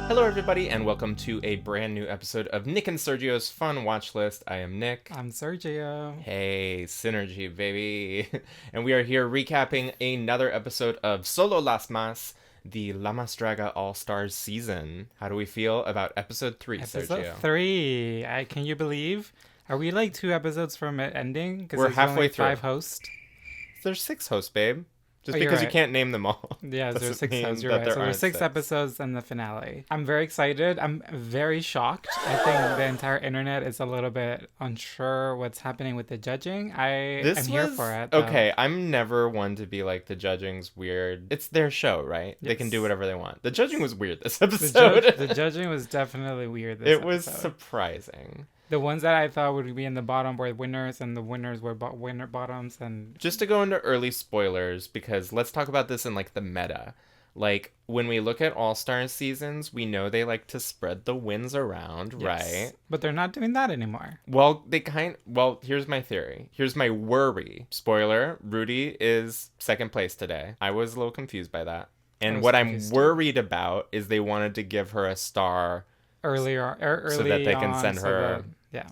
Hello, everybody, and welcome to a brand new episode of Nick and Sergio's Fun Watch List. I am Nick. I'm Sergio. Hey, synergy, baby. And we are here recapping another episode of Solo Las Mas, the La Mas Draga All-Stars season. How do we feel about episode 3, Episode Sergio? 3. Can you believe? Are we like 2 episodes from it ending? We're halfway only through. 5 hosts. There's 6 hosts, babe. Just Oh, you're because you right. can't name them all. Yeah, there's doesn't 6 mean hosts. You're that right. there So there's aren't 6 6. episodes and the finale. I'm very excited. I'm very shocked. I think the entire internet is a little bit unsure what's happening with the judging. I'm here for it. Though. Okay, I'm never one to be like, the judging's weird. It's their show, right? They can do Yes. whatever they want. The judging was weird this episode. The judging was definitely weird this It was episode. surprising. The ones that I thought would be in the bottom were winners, and the winners were winner bottoms. And Just to go into early spoilers, because let's talk about this in like the meta. Like, when we look at All-Star seasons, we know they like to spread the wins around, yes. right? But they're not doing that anymore. Well, here's my theory. Here's my worry. Spoiler, Rudy is second place today. I was a little confused by that. And what I'm worried about is they wanted to give her a star early so that they can send her. Yeah,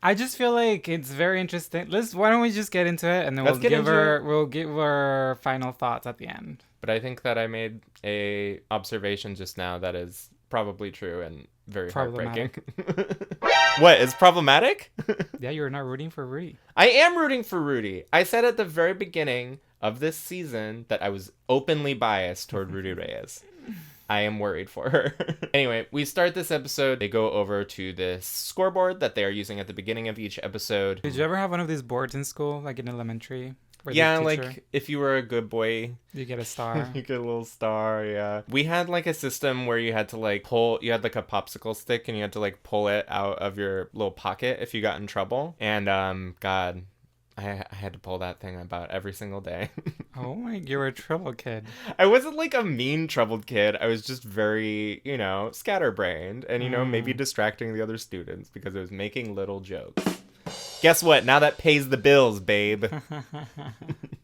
I just feel like it's very interesting. Why don't we just get into it, and then Let's we'll give her final thoughts at the end. But I think that I made a observation just now that is probably true and very heartbreaking. What, is problematic? Yeah, you're not rooting for Rudy. I am rooting for Rudy. I said at the very beginning of this season that I was openly biased toward Rudy Reyes. I am worried for her. Anyway, we start this episode. They go over to this scoreboard that they are using at the beginning of each episode. Did you ever have one of these boards in school, like in elementary? Yeah, like if you were a good boy, you get a star. you get a little star. Yeah, we had like a system where you had to like pull. You had like a popsicle stick, and you had to like pull it out of your little pocket if you got in trouble. And God, I had to pull that thing about every single day. Oh my, you were a trouble kid. I wasn't like a mean troubled kid. I was just very, scatterbrained and, maybe distracting the other students because I was making little jokes. Guess what? Now that pays the bills, babe.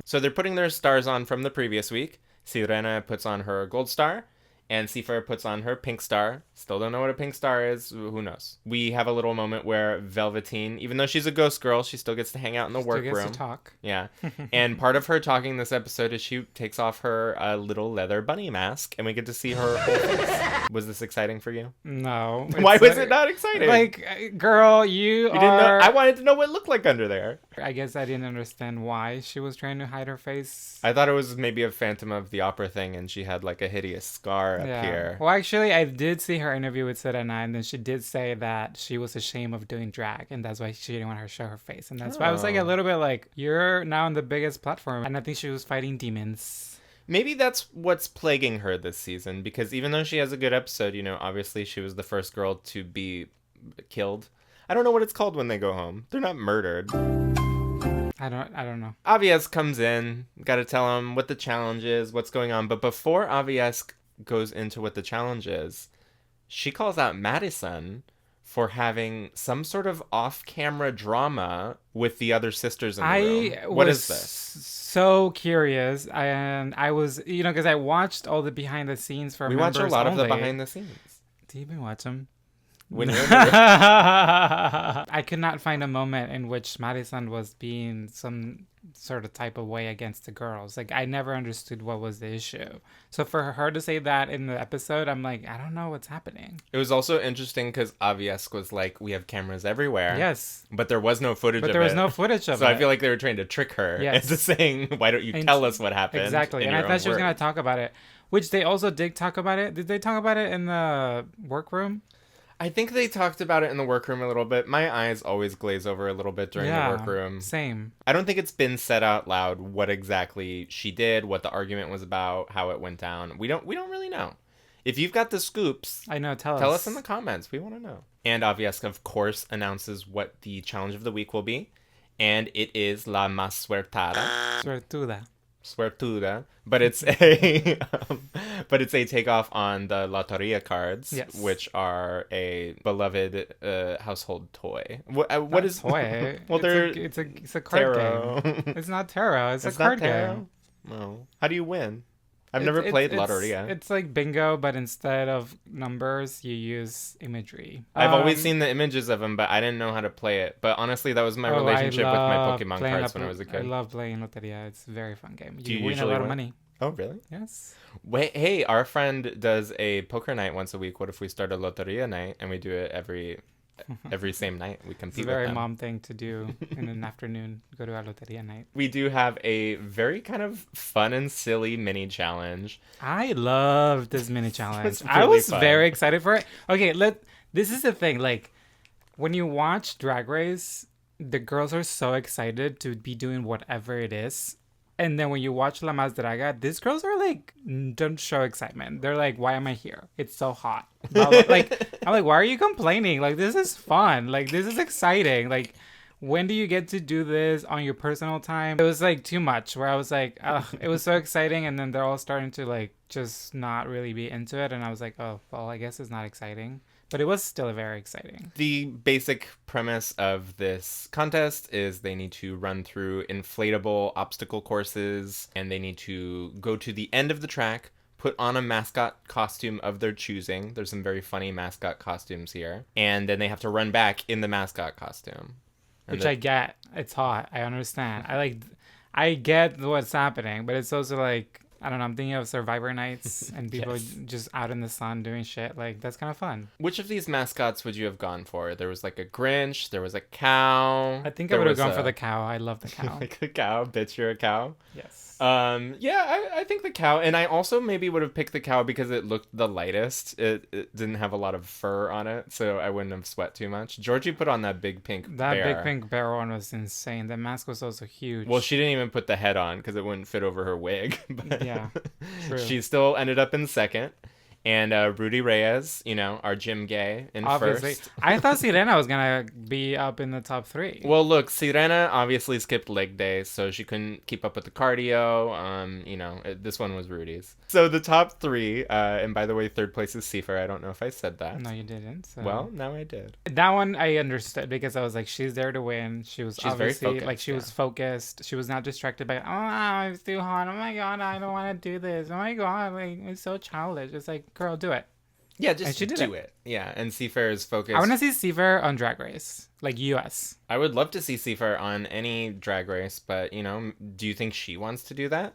So they're putting their stars on from the previous week. Sirena puts on her gold star. And Cifer puts on her pink star. Still don't know what a pink star is. Who knows? We have a little moment where Velveteen, even though she's a ghost girl, she still gets to hang out in the workroom. Still gets to talk. Yeah. And part of her talking this episode is she takes off her little leather bunny mask, and we get to see her whole face. Was this exciting for you? No. Why was it not exciting? Like, girl, you didn't know? I wanted to know what it looked like under there. I guess I didn't understand why she was trying to hide her face. I thought it was maybe a Phantom of the Opera thing, and she had like a hideous scar up here. Well, actually, I did see her interview with Serena, and then she did say that she was ashamed of doing drag, and that's why she didn't want her to show her face. And that's why I was like a little bit like, you're now on the biggest platform. And I think she was fighting demons. Maybe that's what's plaguing her this season, because even though she has a good episode, obviously she was the first girl to be killed. I don't know what it's called when they go home. They're not murdered. I don't know. Avies comes in, gotta tell him what the challenge is, what's going on. But before Avies goes into what the challenge is, she calls out Madison for having some sort of off-camera drama with the other sisters in the room. What is this? So curious, and I was, because I watched all the behind the scenes for members only. We watch a lot of the behind the scenes. Do you even watch them? When you're I could not find a moment in which Madison was being some sort of type of way against the girls. Like, I never understood what was the issue. So for her to say that in the episode, I'm like, I don't know what's happening. It was also interesting because Avies was like, we have cameras everywhere. Yes. But there was no footage of it. But there was no footage of it. So I feel like they were trying to trick her into saying, why don't you tell us what happened? Exactly. And I thought she was going to talk about it, which they also did talk about it. Did they talk about it in the workroom? I think they talked about it in the workroom a little bit. My eyes always glaze over a little bit during the workroom. Same. I don't think it's been said out loud what exactly she did, what the argument was about, how it went down. We don't really know. If you've got the scoops, tell us in the comments. We want to know. And Avies, of course, announces what the challenge of the week will be, and it is La Más Suertada. Suertuda, but it's a takeoff on the Loteria cards, yes, which are a beloved household toy. What is toy? Well, it's a card tarot. game. It's not tarot. It's a card game. No. How do you win? I've never played it's Loteria. it's like bingo, but instead of numbers, you use imagery. I've always seen the images of them, but I didn't know how to play it. But honestly, that was my Oh, relationship with my love Pokemon playing cards when I was a I kid. love playing Loteria. It's a very fun game. Do you win a usually lot of win? money. Oh, really? Yes. Wait, hey, our friend does a poker night once a week. What if we start a Loteria night and we do it every same night? We It's a compete very with them. mom thing to do in an afternoon. Go to a Loteria night. We do have a very kind of fun and silly mini challenge. I love this mini challenge. It's I really was fun. very excited for it. Okay, this is the thing. Like, when you watch Drag Race, the girls are so excited to be doing whatever it is. And then when you watch La Más Draga, these girls are like, don't show excitement. They're like, why am I here? It's so hot. Like, I'm like, why are you complaining? Like, this is fun. Like, this is exciting. Like, when do you get to do this on your personal time? It was like too much where I was like, ugh, it was so exciting. And then they're all starting to like just not really be into it. And I was like, oh, well, I guess it's not exciting. But it was still very exciting. The basic premise of this contest is they need to run through inflatable obstacle courses and they need to go to the end of the track, put on a mascot costume of their choosing. There's some very funny mascot costumes here. And then they have to run back in the mascot costume. Which I get. It's hot. I understand. I get what's happening, but it's also like, I don't know, I'm thinking of Survivor nights and people Yes. just out in the sun doing shit. Like, that's kind of fun. Which of these mascots would you have gone for? There was like a Grinch, there was a cow. I think I there would have was gone for the cow. I love the cow. like a cow, bitch, you're a cow. Yes. Yeah, I think the cow, and I also maybe would have picked the cow because it looked the lightest. It didn't have a lot of fur on it, so I wouldn't have sweat too much. Georgie put on that big pink That bear. big pink bear one was insane. The mask was also huge. Well, she didn't even put the head on because it wouldn't fit over her wig. But Yeah, true. she still ended up in second. And Rudy Reyes, our gym gay, in Obviously. first. I thought Sirena was going to be up in the top 3. Well, look, Sirena obviously skipped leg day, so she couldn't keep up with the cardio. This one was Rudy's. So the top 3, and by the way, third place is Seifer. I don't know if I said that. No, you didn't. So. Well, now I did. That one I understood because I was like, she's there to win. She's very obviously focused, like she was focused. She was not distracted by, oh, it's too hot. Oh my god, I don't want to do this. Oh my god, like it's so childish. It's like, girl, do it. Yeah, And just she did do it. Yeah, and Seifer is focused. I want to see Seaver on Drag Race, like US. I would love to see Seifer on any drag race, but, do you think she wants to do that?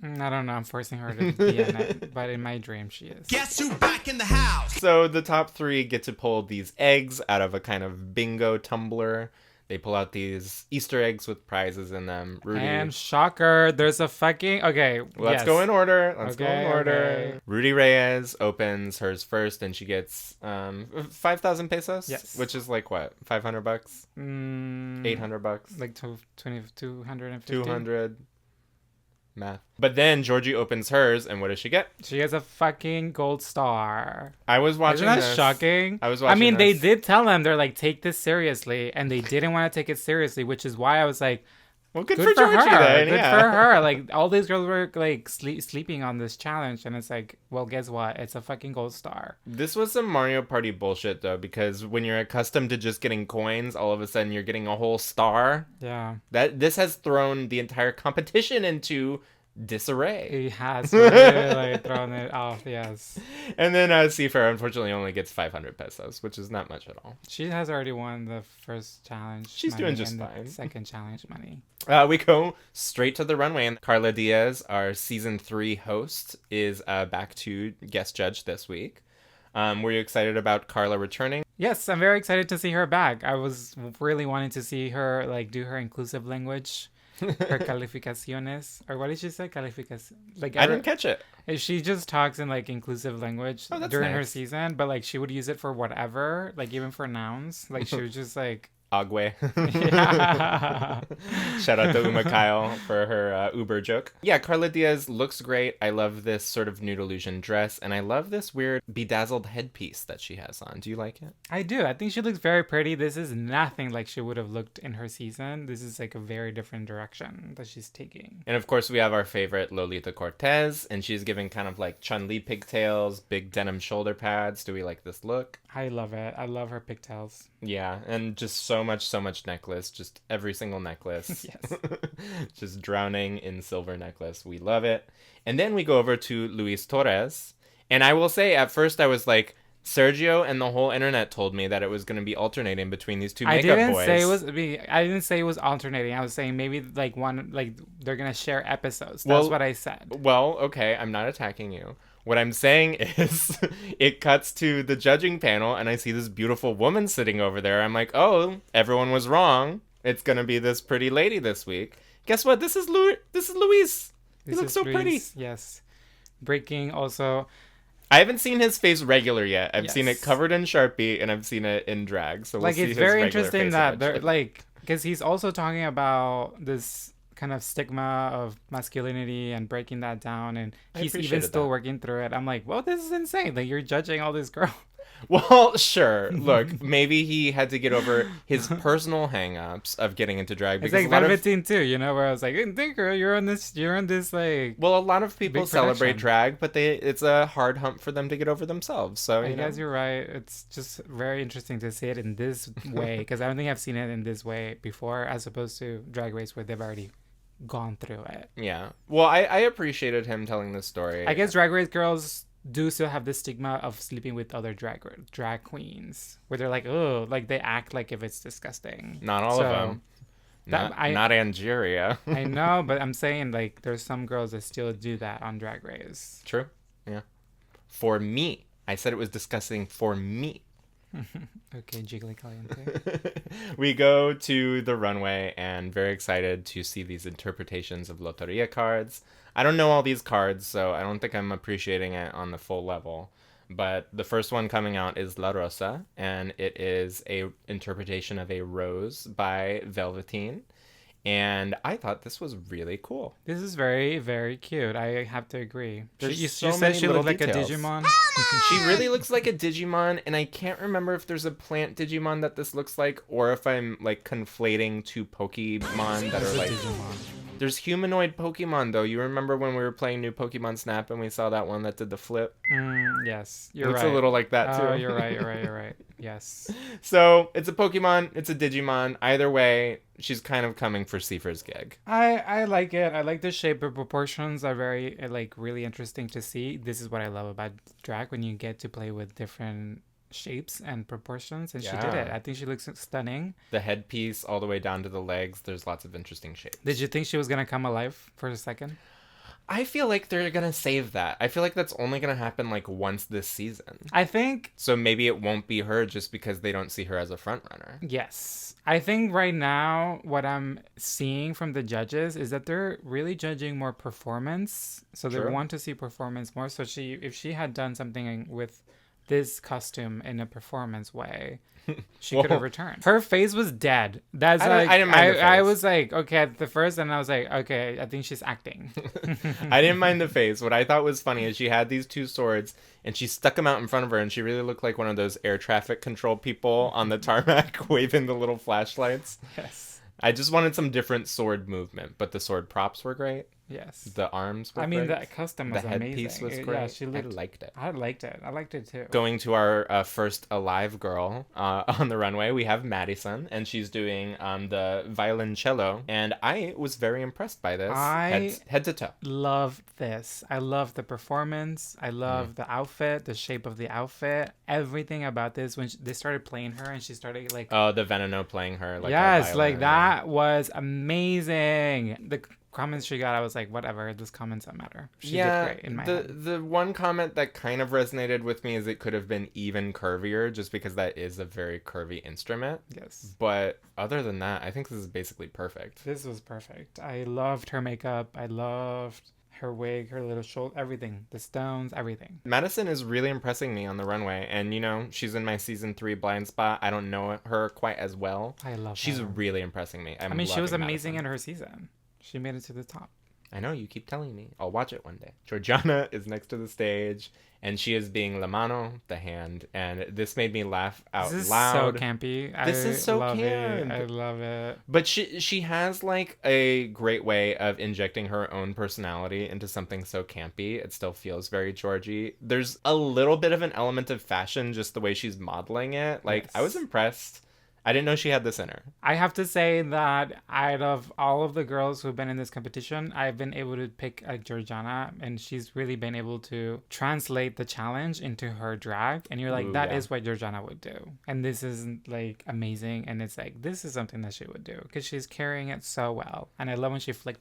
I don't know. I'm forcing her to be in it, but in my dream, she is. Guess who back in the house? So the top 3 get to pull these eggs out of a kind of bingo tumbler. They pull out these Easter eggs with prizes in them. Rudy. And shocker, there's a fucking okay. Let's yes. go in order. Let's go in Okay, order. okay. Rudy Reyes opens hers first, and she gets 5,000 pesos. Yes. Which is like what? $500? Mm, $800? like 250. 200. Math. But then Georgie opens hers, and what does she get? She has a fucking gold star. I was watching Isn't that this. shocking? I was watching I mean, they this. did tell them, they're like, take this seriously. And they didn't want to take it seriously, which is why I was like, Well, good good for Georgie her. then. Good Yeah. for her. Like, all these girls were like sleeping on this challenge. And it's like, well, guess what? It's a fucking gold star. This was some Mario Party bullshit, though, because when you're accustomed to just getting coins, all of a sudden you're getting a whole star. Yeah. This has thrown the entire competition into disarray. It has really thrown it off, yes. And then Seifer unfortunately only gets 500 pesos, which is not much at all. She has already won the first challenge. She's money doing just and the fine. second challenge money. We go straight to the runway, and Carla Diaz, our season 3 host, is back to guest judge this week. Were you excited about Carla returning? Yes, I'm very excited to see her back. I was really wanting to see her like do her inclusive language. Her calificaciones, or what did she say? Calificaciones. Like I didn't catch it. She just talks in like inclusive language Oh, that's during her nice. season, but like she would use it for whatever, like even for nouns. Like she was just like, Agwe. yeah. Shout out to Uma Kyle for her Uber joke. Yeah, Carla Diaz looks great. I love this sort of nude illusion dress, and I love this weird bedazzled headpiece that she has on. Do you like it? I do. I think she looks very pretty. This is nothing like she would have looked in her season. This is like a very different direction that she's taking. And of course, we have our favorite Lolita Cortez, and she's giving kind of like Chun-Li pigtails, big denim shoulder pads. Do we like this look? I love it. I love her pigtails. Yeah, and just so so much necklace. Just every single necklace. Yes. Just drowning in silver necklace. We love it. And then we go over to Luis Torres. And I will say, at first I was like, Sergio and the whole internet told me that it was going to be alternating between these two makeup boys. I didn't say it was alternating. I was saying maybe like they're gonna share episodes. That's what I said. Well, okay, I'm not attacking you. What I'm saying is, it cuts to the judging panel, and I see this beautiful woman sitting over there. I'm like, oh, everyone was wrong. It's gonna be this pretty lady this week. Guess what? This is Luis. He looks so pretty. Yes. Breaking also. I haven't seen his face regular yet. I've seen it covered in Sharpie, and I've seen it in drag. So we'll see it's his very regular interesting face that eventually. they're like, because he's also talking about this kind of stigma of masculinity and breaking that down, and he's even still working through it. I'm like, well, this is insane. Like, you're judging all these girls. Well, sure. Look, maybe he had to get over his personal hang-ups of getting into drag. It's like Velveteen too, you know, where I was like, hey, girl, you're on this like. Well, a lot of people celebrate drag, but it's a hard hump for them to get over themselves. So I guess you're right. It's just very interesting to see it in this way, because I don't think I've seen it in this way before, as opposed to Drag Race, where they've already gone through it. Yeah. Well, I appreciated him telling this story. I guess Drag Race girls do still have this stigma of sleeping with other drag queens, where they're like, oh, like they act like if it's disgusting. Not all of them. Not Angeria. I know, but I'm saying, like, there's some girls that still do that on Drag Race. True. Yeah. For me. I said it was disgusting for me. Okay, jiggly caliente. We go to the runway, and very excited to see these interpretations of Loteria cards. I don't know all these cards, so I don't think I'm appreciating it on the full level. But the first one coming out is La Rosa, and it is a interpretation of a rose by Velveteen. And I thought this was really cool. This is very, very cute. I have to agree. You said she looked like a Digimon. She really looks like a Digimon, and I can't remember if there's a plant Digimon that this looks like, or if I'm like conflating two Pokemon that are like. There's humanoid Pokemon though. You remember when we were playing New Pokemon Snap and we saw that one that did the flip? Yes, you're right. It looks a little like that too. Oh, you're right. Yes. So it's a Pokemon, it's a Digimon. Either way, she's kind of coming for Seifer's gig. I like it. I like the shape. The proportions are very really interesting to see. This is what I love about drag, when you get to play with different shapes and proportions, and she did it. I think she looks stunning. The headpiece all the way down to the legs, there's lots of interesting shapes. Did you think she was gonna come alive for a second? I feel like they're gonna save that. I feel like that's only gonna happen like once this season. I think so. Maybe it won't be her just because they don't see her as a front runner. Yes, I think right now what I'm seeing from the judges is that they're really judging more performance. So they want to see performance more. So if she had done something with this costume in a performance way, she could have returned. Her face was dead. That's I didn't mind the face. I was like, okay, at the first, and I was like, okay, I think she's acting. I didn't mind the face. What I thought was funny is she had these two swords and she stuck them out in front of her, and she really looked like one of those air traffic control people on the tarmac waving the little flashlights. Yes. I just wanted some different sword movement, but the sword props were great. Yes. The arms were great. I mean, the custom was amazing. The headpiece was great. Yeah, I liked it. I liked it. I liked it too. Going to our first alive girl on the runway, we have Madison, and she's doing the violoncello, and I was very impressed by this. Head to toe. Love this. I love the performance. I love the outfit, the shape of the outfit, everything about this. When they started playing her and she started like... Oh, the Veneno playing her. Yes, like that was amazing. The comments she got, I was like, whatever, those comments don't matter. She did great in my head. The one comment that kind of resonated with me is it could have been even curvier, just because that is a very curvy instrument. Yes. But other than that, I think this is basically perfect. This was perfect. I loved her makeup. I loved her wig, her little shoulder, everything. The stones, everything. Madison is really impressing me on the runway. And, you know, she's in my season 3 blind spot. I don't know her quite as well. I love her. She's really impressing me. I mean, she was amazing in her season. She made it to the top. I know, you keep telling me. I'll watch it one day. Georgiana is next to the stage, and she is being La Mano, the hand, and this made me laugh out loud. This is so campy. This is so camp. I love it. But she has like a great way of injecting her own personality into something so campy. It still feels very Georgie. There's a little bit of an element of fashion, just the way she's modeling it. Like, yes. I was impressed. I didn't know she had this in her. I have to say that out of all of the girls who've been in this competition, I've been able to pick Georgiana, and she's really been able to translate the challenge into her drag. And you're like, Ooh, that yeah. is what Georgiana would do. And this is like amazing. And it's like, this is something that she would do because she's carrying it so well. And I love when she flicked.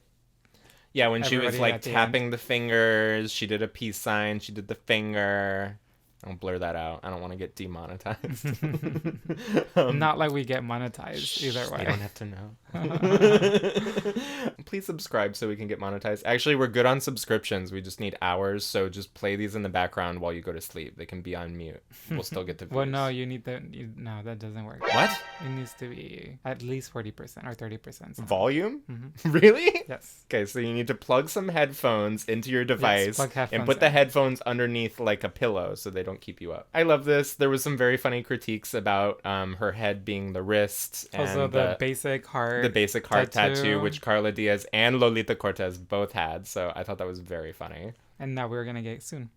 Yeah, when she was Everybody like at the tapping the fingers, she did a peace sign, she did the finger. I'll blur that out. I don't want to get demonetized. Not like we get monetized either way. You don't have to know. Please subscribe so we can get monetized. Actually, we're good on subscriptions. We just need hours, so just play these in the background while you go to sleep. They can be on mute. We'll still get the views. Well, no, you need the. No, that doesn't work. What? It needs to be at least 40% or 30%. Volume? Mm-hmm. Really? Yes. Okay, so you need to plug some headphones into your device plug headphones and put the in. headphones underneath like a pillow so they don't keep you up. I love this. There was some very funny critiques about her head being the wrist and Also, the basic heart tattoo, which Carla Diaz and Lolita Cortez both had. So I thought that was very funny. And that we're gonna get soon.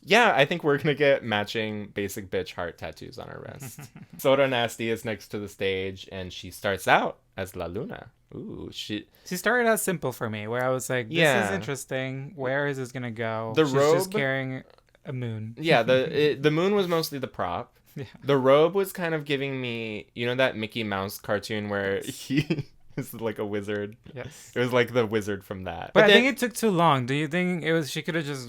Yeah, I think we're gonna get matching basic bitch heart tattoos on our wrist. Soda Nasty is next to the stage, and she starts out as La Luna. Ooh, she started out simple for me, where I was like, this is interesting. Where is this gonna go? She's just robe carrying a moon. Yeah, the moon was mostly the prop. Yeah. The robe was kind of giving me, you know, that Mickey Mouse cartoon where he is like a wizard. Yes. It was like the wizard from that. But I then, think it took too long. Do you think it was? She could have just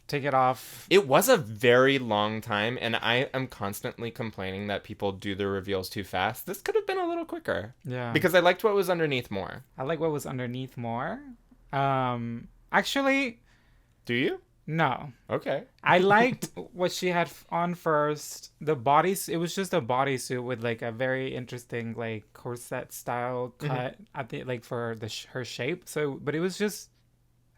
take it off. It was a very long time, and I am constantly complaining that people do the reveals too fast. This could have been a little quicker. Yeah. Because I liked what was underneath more. I like what was underneath more. Actually, do you? No. Okay. I liked what she had on first. The it was just a bodysuit with like a very interesting like corset style cut at the like for her shape. So, but it was just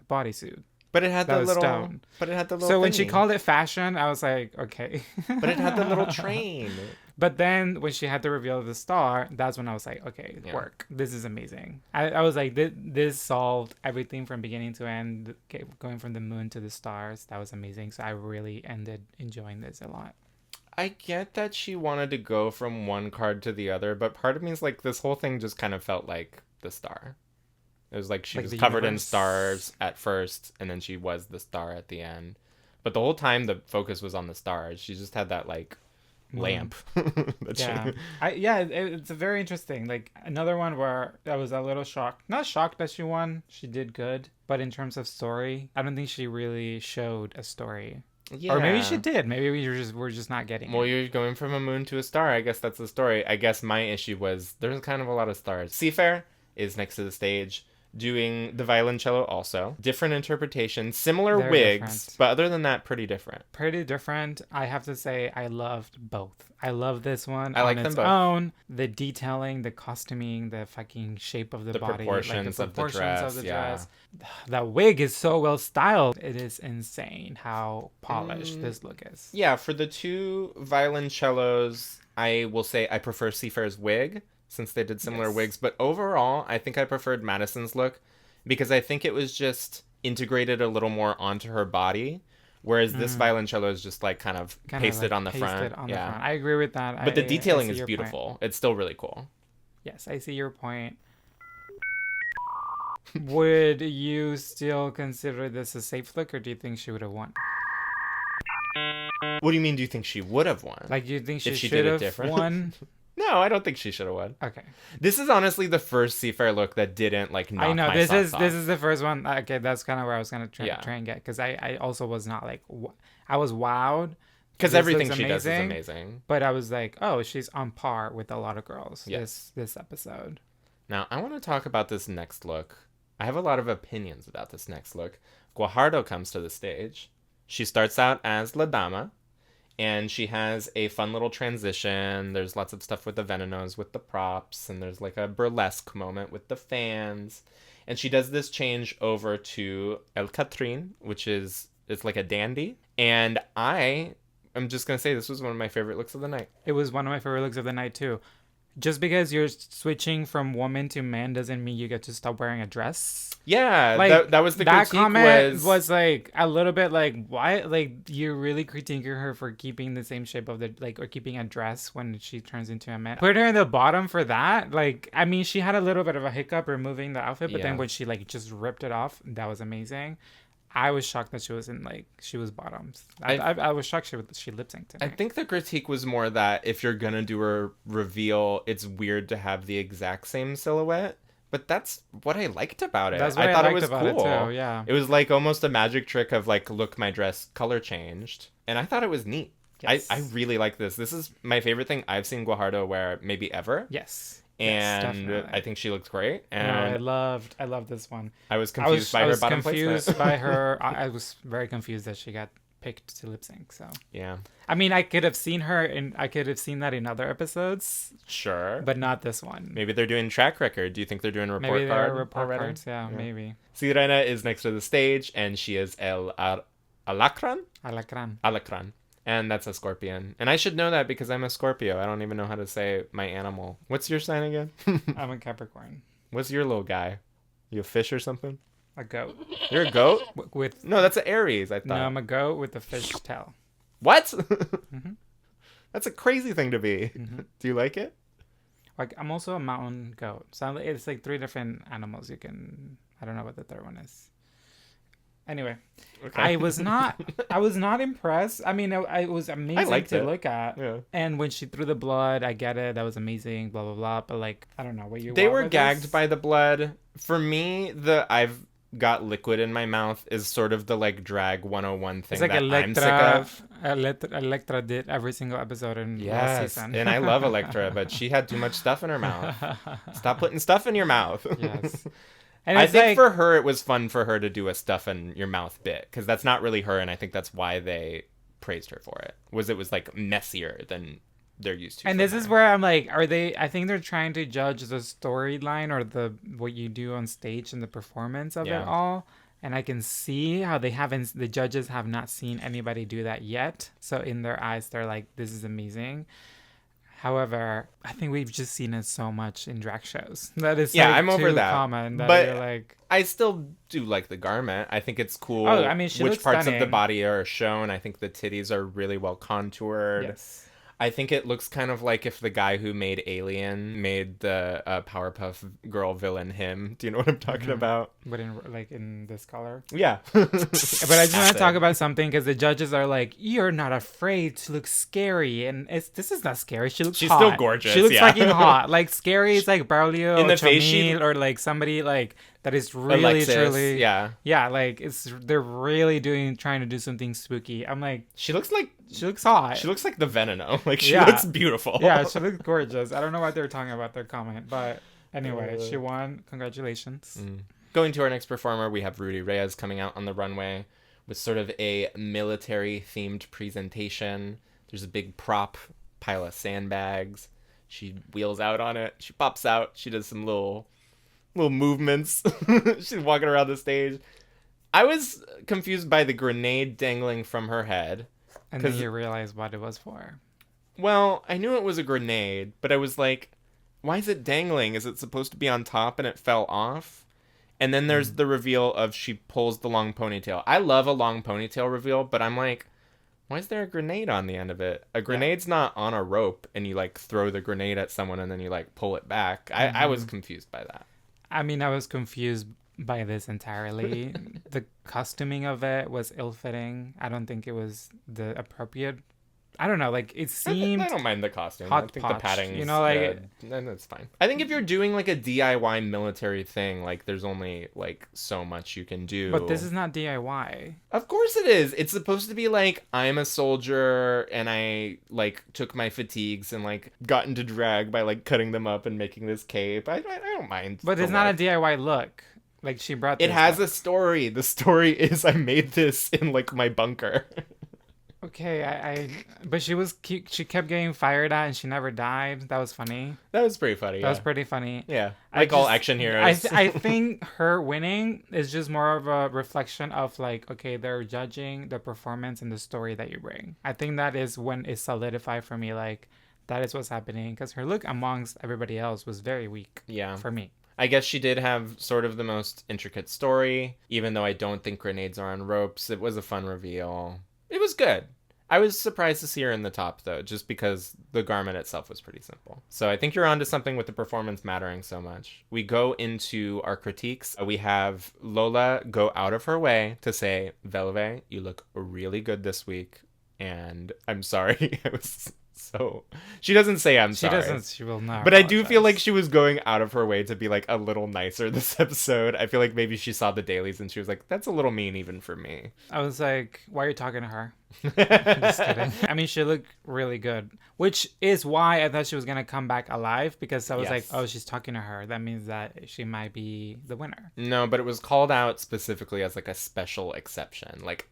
a bodysuit. But it had the little stone. But it had the little So thingy. when she called it fashion, I was like, okay. But it had the little train. But then when she had the reveal of the star, that's when I was like, okay, work. This is amazing. I was like, this solved everything from beginning to end, going from the moon to the stars. That was amazing. So I really ended enjoying this a lot. I get that she wanted to go from one card to the other, but part of me is like, this whole thing just kind of felt like the star. It was like she was covered in stars at first, and then she was the star at the end. But the whole time, the focus was on the stars. She just had that, like, lamp. It's very interesting. Like, another one where I was a little shocked. Not shocked that she won. She did good. But in terms of story, I don't think she really showed a story. Yeah. Or maybe she did. Maybe we're just not getting it. Well, you're going from a moon to a star. I guess that's the story. I guess my issue was there's kind of a lot of stars. Seafair is next to the stage, doing the violoncello also. Different interpretation, similar Very wigs, different. but other than that, pretty different. Pretty different. I have to say I loved both. I love this one I like on them its both. own. The detailing, the costuming, the fucking shape of the body. Proportions like the proportions of the dress. That wig is so well styled. It is insane how polished this look is. Yeah, for the two violoncellos, I will say I prefer Seafair's wig, since they did similar wigs. But overall, I think I preferred Madison's look because I think it was just integrated a little more onto her body. Whereas this violoncello is just like kind of pasted like on the front. I agree with that. But the detailing is your beautiful. point. It's still really cool. Yes, I see your point. Would you still consider this a safe look, or do you think she would have won? What do you mean, do you think she would have won? Like, do you think she If she should did it have different? won? No, I don't think she should have won. Okay. This is honestly the first Seafair look that didn't like knock I know my this socks is off. this is the first one. Okay, that's kind of where I was gonna try and get, because I also was not like I was wowed because this everything looks she does is amazing. But I was like, oh, she's on par with a lot of girls. Yes. This episode. Now I want to talk about this next look. I have a lot of opinions about this next look. Guajardo comes to the stage. She starts out as La Dama. And she has a fun little transition. There's lots of stuff with the Venenos, with the props, and there's like a burlesque moment with the fans. And she does this change over to El Catrín, which is it's like a dandy. And I'm just going to say this was one of my favorite looks of the night. It was one of my favorite looks of the night too. just because you're switching from woman to man doesn't mean you get to stop wearing a dress. Yeah, Like that was the that critique comment was like a little bit like, why? Like you're really critiquing her for keeping the same shape of the like, or keeping a dress when she turns into a man. Put her in the bottom for that. Like, I mean, she had a little bit of a hiccup removing the outfit, but then when she like just ripped it off, that was amazing. I was shocked that she was bottoms. I was shocked she lip synced. I think the critique was more that if you're gonna do a reveal, it's weird to have the exact same silhouette. But that's what I liked about it. That's what I thought liked it was about cool. it too, yeah. It was like almost a magic trick of like, look, my dress color changed, and I thought it was neat. Yes. I really like this. This is my favorite thing I've seen Guajardo wear maybe ever. Yes. And yes, I think she looked great. And I loved this one. I was confused by her bottom confused placement. by her. I was very confused that she got picked to lip sync. So yeah, I mean, I could have seen that in other episodes, sure, but not this one. Maybe they're doing track record. Do you think they're doing report maybe card? Maybe report already? cards. Yeah, maybe. Sirena is next to the stage, and she is El Alacran. Alacran. And that's a scorpion. And I should know that because I'm a Scorpio. I don't even know how to say my animal. What's your sign again? I'm a Capricorn. What's your little guy? You a fish or something? A goat. You're a goat? With No, that's an Aries, I thought. No, I'm a goat with a fish tail. What? Mm-hmm. That's a crazy thing to be. Mm-hmm. Do you like it? Like, I'm also a mountain goat. So it's like 3 different animals you can... I don't know what the third one is. Anyway, okay. I was not impressed. I mean, it was amazing to look at. Yeah. And when she threw the blood, I get it. That was amazing, blah, blah, blah. But, like, I don't know. They were gagged by the blood. For me, I've got liquid in my mouth is sort of the, like, drag 101 thing like that I'm sick of. Electra did every single episode in last season. And I love Electra, but she had too much stuff in her mouth. Stop putting stuff in your mouth. Yes. And I think for her, it was fun for her to do a stuff in your mouth bit, because that's not really her, and I think that's why they praised her for it. It was like messier than they're used to. And this is where I'm like, I think they're trying to judge the storyline or what you do on stage and the performance of it all. And I can see how the judges have not seen anybody do that yet. So in their eyes, they're like, this is amazing. However, I think we've just seen it so much in drag shows. That is I'm over that. Common that but you're like... I still do like the garment. I think it's cool. Oh, I mean, she which looks parts stunning. of the body are shown. I think the titties are really well contoured. Yes. I think it looks kind of like if the guy who made Alien made the Powerpuff Girl villain him. Do you know what I'm talking about? But in this color? Yeah. But I just want to talk about something because the judges are like, you're not afraid to look scary. And this is not scary. She's hot. Still gorgeous. She looks fucking hot. Like scary is like Braulio in the or face, Chamil or like somebody like that is really Alexis, truly yeah like they're really trying to do something spooky. I'm like, she looks hot. She looks like the Veneno. Like she looks beautiful. Yeah, she looks gorgeous. I don't know what they're talking about their comment, but anyway, she won. Congratulations. Going to our next performer, we have Rudy Reyes coming out on the runway with sort of a military themed presentation. There's a big prop pile of sandbags. She wheels out on it. She pops out. She does some little movements. She's walking around the stage. I was confused by the grenade dangling from her head. And then you realize what it was for. Well, I knew it was a grenade, but I was like, why is it dangling? Is it supposed to be on top and it fell off? And then there's the reveal of she pulls the long ponytail. I love a long ponytail reveal, but I'm like, why is there a grenade on the end of it? A grenade's not on a rope and you like throw the grenade at someone and then you like pull it back. I was confused by that. I mean, I was confused by this entirely. The costuming of it was ill-fitting. I don't think it was the appropriate. I don't know, like it seemed. I don't mind the costume. I think the padding, like then that's fine. I think if you're doing like a DIY military thing, like there's only like so much you can do. But this is not DIY. Of course it is. It's supposed to be like I'm a soldier and I like took my fatigues and like got into drag by like cutting them up and making this cape. I don't mind. But it's not a DIY look. Like she brought. It has a story. The story is I made this in like my bunker. Okay, but she kept getting fired at and she never died. That was funny. That was pretty funny. That was pretty funny. Yeah, like all action heroes. I think her winning is just more of a reflection of like, okay, they're judging the performance and the story that you bring. I think that is when it solidified for me, like, that is what's happening. Because her look amongst everybody else was very weak. Yeah. For me. I guess she did have sort of the most intricate story, even though I don't think grenades are on ropes. It was a fun reveal. It was good. I was surprised to see her in the top, though, just because the garment itself was pretty simple. So I think you're onto something with the performance mattering so much. We go into our critiques. We have Lola go out of her way to say, Velve, you look really good this week. And I'm sorry. I was so... She doesn't say I'm sorry. She doesn't. She will not. But I do feel like she was going out of her way to be like a little nicer this episode. I feel like maybe she saw the dailies and she was like, that's a little mean even for me. I was like, why are you talking to her? Just kidding. I mean, she looked really good, which is why I thought she was going to come back alive, because I was like, oh, she's talking to her. That means that she might be the winner. No, but it was called out specifically as like a special exception. Like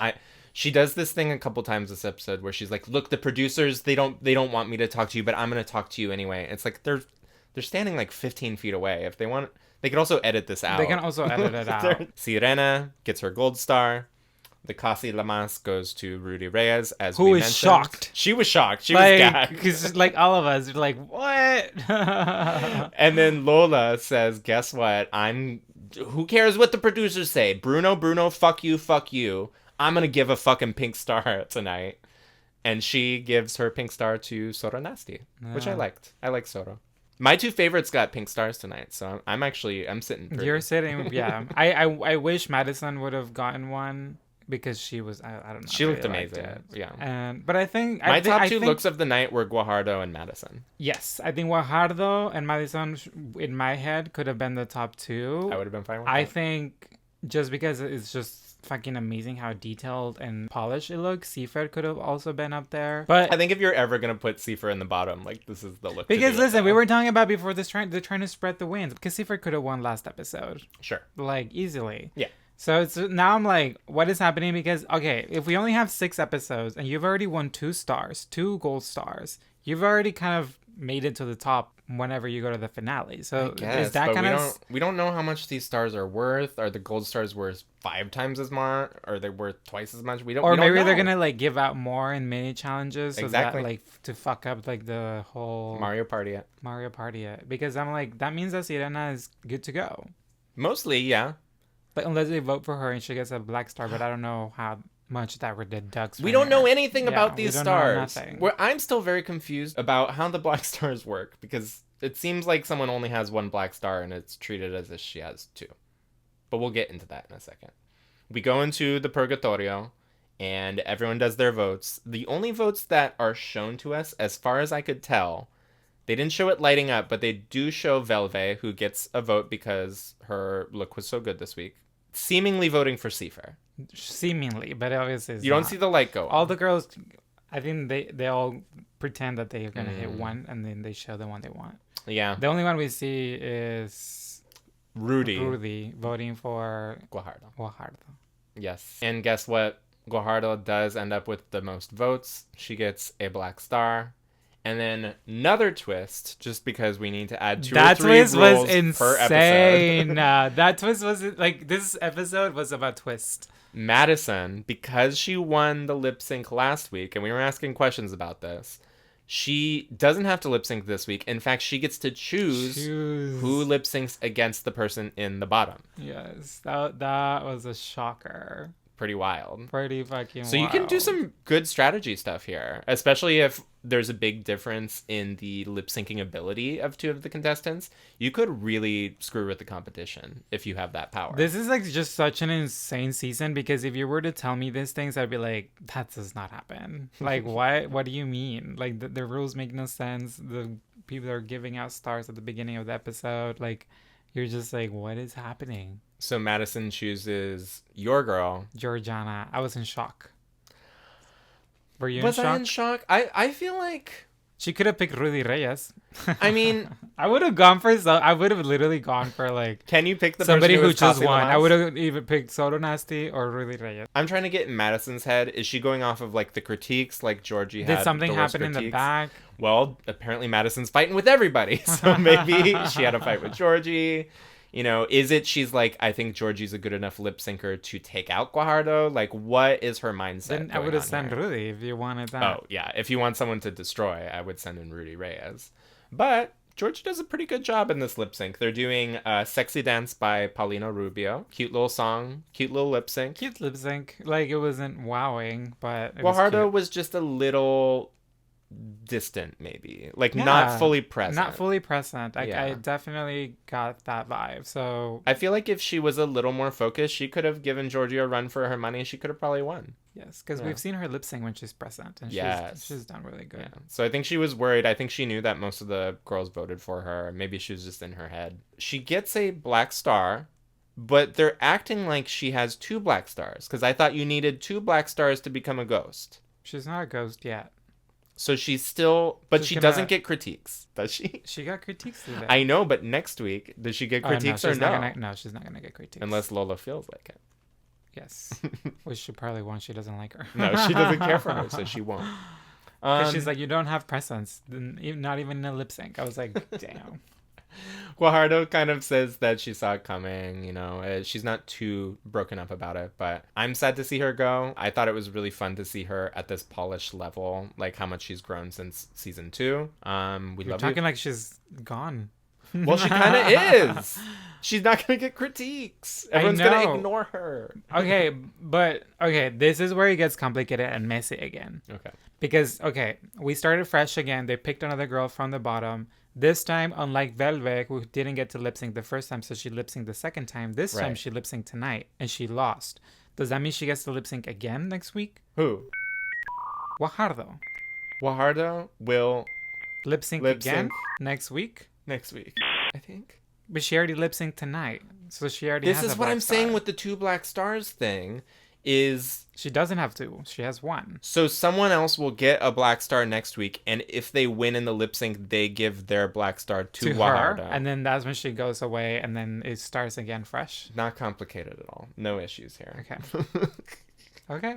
she does this thing a couple times this episode where she's like, look, the producers, they don't want me to talk to you, but I'm going to talk to you anyway. It's like they're standing like 15 feet away. If they want, they could also edit this out. They can also edit it out. Sirena gets her gold star. The Casi Lamas goes to Rudy Reyes, as who we is mentioned. shocked. She was shocked. She like, was gagged. Because like all of us, like, what? And then Lola says, guess what? Who cares what the producers say? Bruno, fuck you. I'm going to give a fucking pink star tonight. And she gives her pink star to Soro Nasty, which I liked. I like Soro. My two favorites got pink stars tonight, so I'm sitting pretty. You're sitting, yeah. I wish Madison would have gotten one, because she was, I don't know. She looked amazing. Yeah. But I think my top two looks of the night were Guajardo and Madison. Yes, I think Guajardo and Madison, in my head, could have been the top two. I would have been fine with that. I think just because it's just fucking amazing how detailed and polished it looks, Cifer could have also been up there. But I think if you're ever gonna put Cifer in the bottom, like, this is the look. Because listen, we were talking about before this, they're trying to spread the wins, because Cifer could have won last episode. Sure. Like, easily. Yeah. So now I'm like, what is happening? Because, okay, if we only have 6 episodes and you've already won 2 gold stars, you've already kind of made it to the top whenever you go to the finale. So is that kind of... We don't know how much these stars are worth. Are the gold stars worth 5 times as much? Are they worth twice as much? We don't know. They're going to like give out more in mini challenges. So exactly. That, like, to fuck up like the whole... Mario Party it. Because I'm like, that means that Sirena is good to go. Mostly, yeah. But unless they vote for her and she gets a black star, but I don't know how much that deducts. We don't know anything about these stars. Nothing. I'm still very confused about how the black stars work, because it seems like someone only has 1 black star and it's treated as if she has 2. But we'll get into that in a second. We go into the Purgatorio and everyone does their votes. The only votes that are shown to us, as far as I could tell, they didn't show it lighting up, but they do show Velve, who gets a vote because her look was so good this week, seemingly voting for Cifer. Seemingly, but obviously you don't see the light go on. All the girls, I think they all pretend that they're going to hit one, and then they show the one they want. Yeah. The only one we see is Rudy voting for Guajardo. Yes. And guess what? Guajardo does end up with the most votes. She gets a black star. And then another twist, just because we need to add 2 or 3 rules per episode. That twist was insane. That twist was, like, this episode was about twist. Madison, because she won the lip sync last week, and we were asking questions about this, she doesn't have to lip sync this week. In fact, she gets to choose who lip syncs against the person in the bottom. Yes, that was a shocker. Pretty wild. Pretty fucking wild. So you can do some good strategy stuff here, especially if there's a big difference in the lip syncing ability of 2 of the contestants. You could really screw with the competition if you have that power. This is like just such an insane season, because if you were to tell me these things, I'd be like, that does not happen. Like, what do you mean? Like, the rules make no sense. The people are giving out stars at the beginning of the episode. Like, you're just like, what is happening? So Madison chooses your girl, Georgiana. I was in shock. Were you in shock? Was I in shock? I feel like she could have picked Rudy Reyes. I mean, I would have gone for I would have literally gone for like. Can you pick the somebody person who just won? I would have either picked Soro Nasty or Rudy Reyes. I'm trying to get in Madison's head. Is she going off of like the critiques, like Georgie had? Did something happen in the back? Well, apparently Madison's fighting with everybody, so maybe she had a fight with Georgie. You know, is it she's like, I think Georgie's a good enough lip syncer to take out Guajardo? Like, what is her mindset? Then I would have sent Rudy if you wanted that. Oh, yeah. If you want someone to destroy, I would send in Rudy Reyes. But Georgie does a pretty good job in this lip sync. They're doing Sexy Dance by Paulino Rubio. Cute little song, cute little lip sync. Cute lip sync. Like, it wasn't wowing, but it Guajardo was was just a little distant, maybe. Like, not fully present. Not fully present. Yeah. I definitely got that vibe. So I feel like if she was a little more focused, she could have given Georgie a run for her money. She could have probably won. yes, because we've seen her lip sync when she's present, and Yes. she's done really good. Yeah. So I think she was worried. I think she knew that most of the girls voted for her. Maybe she was just in her head. She gets a black star, but they're acting like she has 2 black stars, because I thought you needed 2 black stars to become a ghost. She's not a ghost yet. So she's still, but She's she gonna- doesn't get critiques, does she? She got critiques today. I know, but next week, does she get critiques or she's no? not gonna, no, she's not gonna get critiques. Unless Lola feels like it. Yes. Which she probably won't. She doesn't like her. No, she doesn't care for her, so she won't. 'Cause she's like, you don't have presence. Not even in a lip sync. I was like, damn. Guajardo kind of says that she saw it coming, you know. She's not too broken up about it, but I'm sad to see her go. I thought it was really fun to see her at this polished level, like how much she's grown since season 2. We You're love talking you. like she's gone. Well, she kind of is. She's not going to get critiques. Everyone's going to know. ignore her. Okay, this is where it gets complicated and messy again. Okay. Because, okay, we started fresh again. They picked another girl from the bottom. This time, unlike Velvet, who didn't get to lip sync the first time, so she lip synced the second time. This time, Right. she lip synced tonight, and she lost. Does that mean she gets to lip sync again next week? Who? Guajardo. Guajardo will Lip sync Lip again sync. next week? next week, I think. But she already lip synced tonight, so she already This has is a what black I'm saying star. with the 2 black stars thing is She doesn't have 2. She has 1. so someone else will get a black star next week, and if they win in the lip sync, they give their black star to To her, Guajardo. and then that's when she goes away, and then it starts again fresh. Not complicated at all. No issues here. Okay. Okay.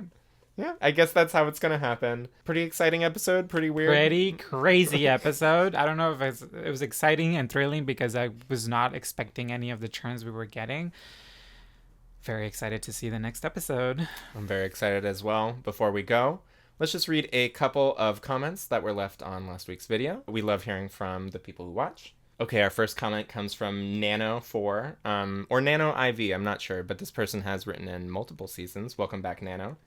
Yeah, I guess that's how it's gonna happen. Pretty exciting episode. Pretty weird. Pretty crazy episode. I don't know if it was exciting and thrilling because I was not expecting any of the turns we were getting. Very excited to see the next episode. I'm very excited as well. Before we go, let's just read a couple of comments that were left on last week's video. We love hearing from the people who watch. Okay, our first comment comes from Nano4, or Nano IV, I'm not sure, but this person has written in multiple seasons. Welcome back, Nano.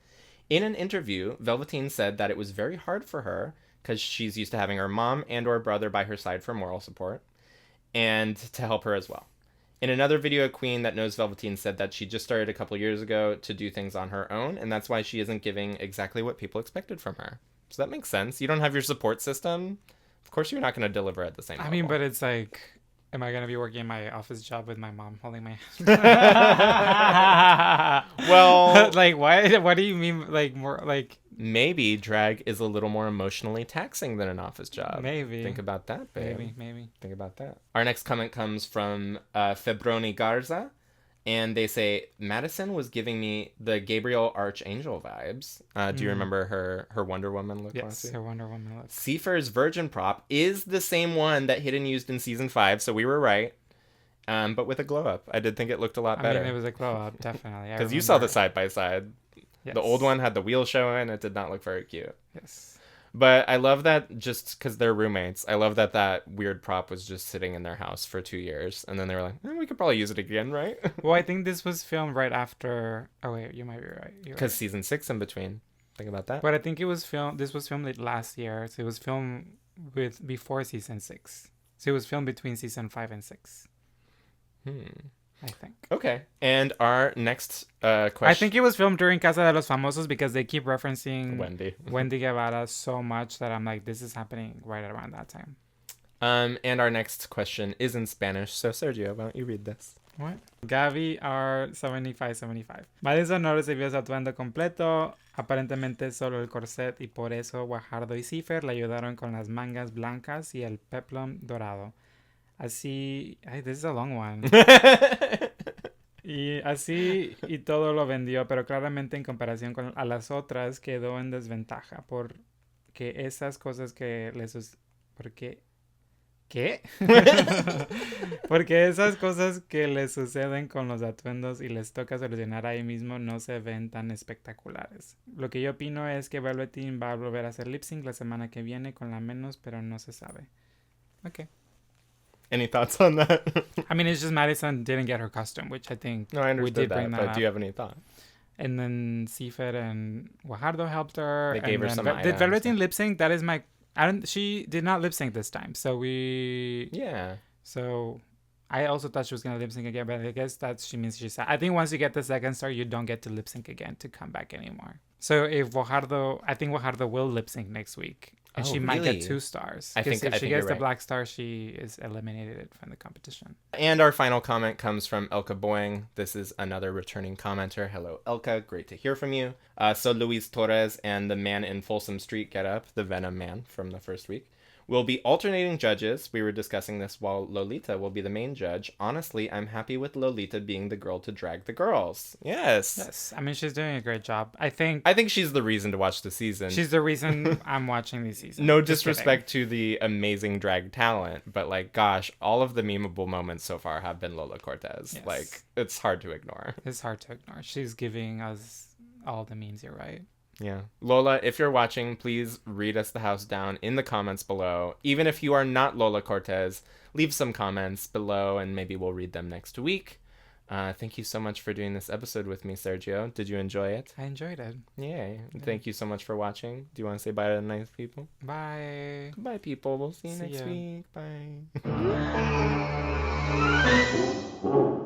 In an interview, Velveteen said that it was very hard for her because she's used to having her mom and or brother by her side for moral support and to help her as well. In another video, a queen that knows Velveteen said that she just started a couple years ago to do things on her own, and that's why she isn't giving exactly what people expected from her. So that makes sense. You don't have your support system. Of course you're not going to deliver at the same level. I mean, but it's like, am I going to be working my office job with my mom holding my hand? Well, like, what do you mean, like, more, like... maybe drag is a little more emotionally taxing than an office job. Maybe. Think about that, babe. Maybe. Think about that. Our next comment comes from Febroni Garza, and they say, Madison was giving me the Gabriel Archangel vibes. Do you remember her Wonder Woman look last Yes, week? her Wonder Woman look. Seifer's Virgin prop is the same one that Hidden used in season 5, so we were right. But with a glow up. I did think it looked a lot better. I mean, it was a glow up, definitely. Because you saw the side by side. Yes. The old one had the wheel showing. It did not look very cute. Yes. But I love that just because they're roommates. I love that weird prop was just sitting in their house for 2 years. And then they were like, we could probably use it again, right? Well, I think this was filmed right after... Oh, wait, you might be right. Because season 6 in between. Think about that. But I think it was filmed... This was filmed like last year. So it was filmed before season 6. So it was filmed between season 5 and 6. I think. Okay. And our next question. I think it was filmed during Casa de los Famosos because they keep referencing Wendy. Guevara so much that I'm like, this is happening right around that time. And our next question is in Spanish. So Sergio, why don't you read this? What? Gaby R7575. Madison no recibió su atuendo completo, aparentemente solo el corset, y por eso Guajardo y Cipher le ayudaron con las mangas blancas y el peplum dorado. Así... Ay, this is a long one. Y así y todo lo vendió, pero claramente en comparación con a las otras quedó en desventaja porque esas cosas que les... Porque ¿Qué? Porque esas cosas que les suceden con los atuendos y les toca solucionar ahí mismo no se ven tan espectaculares. Lo que yo opino es que Velveteen va a volver a hacer lip sync la semana que viene con la menos, pero no se sabe. Okay. Any thoughts on that? I mean, it's just Madison didn't get her costume, which I think No, I we understood did that, bring that but up. do you have any thoughts? And then Seafed and Guajardo helped her. They gave her some items. Did Velveteen lip sync? That is my... She did not lip sync this time, so we... Yeah. So I also thought she was gonna lip sync again, but I guess that she means she's... I think once you get the second star, you don't get to lip sync again to come back anymore. So if Guajardo... I think Guajardo will lip sync next week. And she might get 2 stars. I think if she gets the right. black star, she is eliminated from the competition. And our final comment comes from Elka Boing. This is another returning commenter. Hello, Elka. Great to hear from you. So Luis Torres and the man in Folsom Street getup, the Venom Man from the first week, will be alternating judges. We were discussing this while Lolita will be the main judge. Honestly, I'm happy with Lolita being the girl to drag the girls. Yes. I mean, she's doing a great job. I think she's the reason to watch the season. She's the reason I'm watching these seasons. No disrespect to the amazing drag talent, but like, gosh, all of the memeable moments so far have been Lola Cortez. Yes. Like, it's hard to ignore. It's hard to ignore. She's giving us all the memes, you're right. Yeah. Lola, if you're watching, please read us the house down in the comments below. Even if you are not Lola Cortez, leave some comments below and maybe we'll read them next week. Thank you so much for doing this episode with me, Sergio. Did you enjoy it? I enjoyed it. Yay. Yeah. Thank you so much for watching. Do you want to say bye to the nice people? Bye. Bye, people. We'll see you next week. Bye.